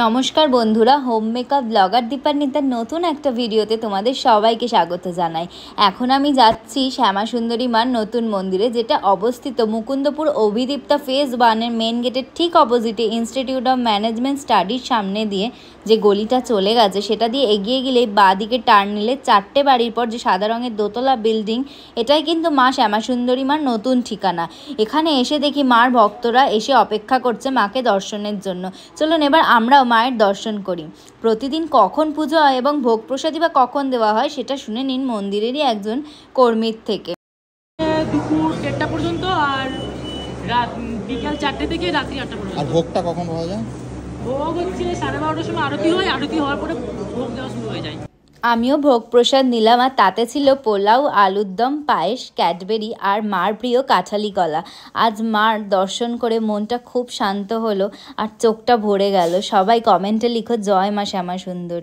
নমস্কার বন্ধুরা, home makeup blogger দীপান্বিতার নতুন একটা ভিডিওতে তোমাদের সবাইকে স্বাগত জানাই। এখন আমি যাচ্ছি শ্যামা সুন্দরী মার নতুন মন্দিরে, যেটা অবস্থিত মুকুন্দপুর অভিদীপ্তা ফেজ 1-এর মেন গেটের ঠিক অপোজিটে ইনস্টিটিউট অফ ম্যানেজমেন্ট স্টাডির সামনে দিয়ে যে গলিটা চলে গেছে সেটা দিয়ে এগিয়ে গেলেই বাঁ দিকে টার্ন নিলে 4টে বাড়ির পর যে সাদা রঙের দোতলা বিল্ডিং, এটাই কিন্তু মা শ্যামা সুন্দরী মার নতুন ঠিকানা। এখানে এসে দেখি মার ভক্তরা এসে অপেক্ষা করছে মাকে দর্শনের জন্য। চলুন এবার আমরাও মায়ের দর্শন করি। প্রতিদিন কখন পুজো হয় এবং ভোগ প্রসাদী বা কখন দেওয়া হয় সেটা শুনে নিন মন্দিরেরই একজন কর্মীর থেকে। দুপুর 1:30 পর্যন্ত আর বিকাল 4টে থেকে রাত্রি 8টা পর্যন্ত। আর ভোগটা কখন পাওয়া যায়? ভোগ হচ্ছে 12:30টার সময় আরতি হয়, আরতি হওয়ার পরে ভোগ দেওয়া শুরু হয়ে যায়। আমিও ভোগ প্রসাদ নিলাম, আর তাতে ছিল পোলাও, আলুর দম, পায়েস, ক্যাডবেরি আর মার প্রিয় কাঁঠালি কলা। আজ মার দর্শন করে মনটা খুব শান্ত হলো আর চোখটা ভরে গেল। সবাই কমেন্টে লিখো জয় মা শ্যামা সুন্দরী।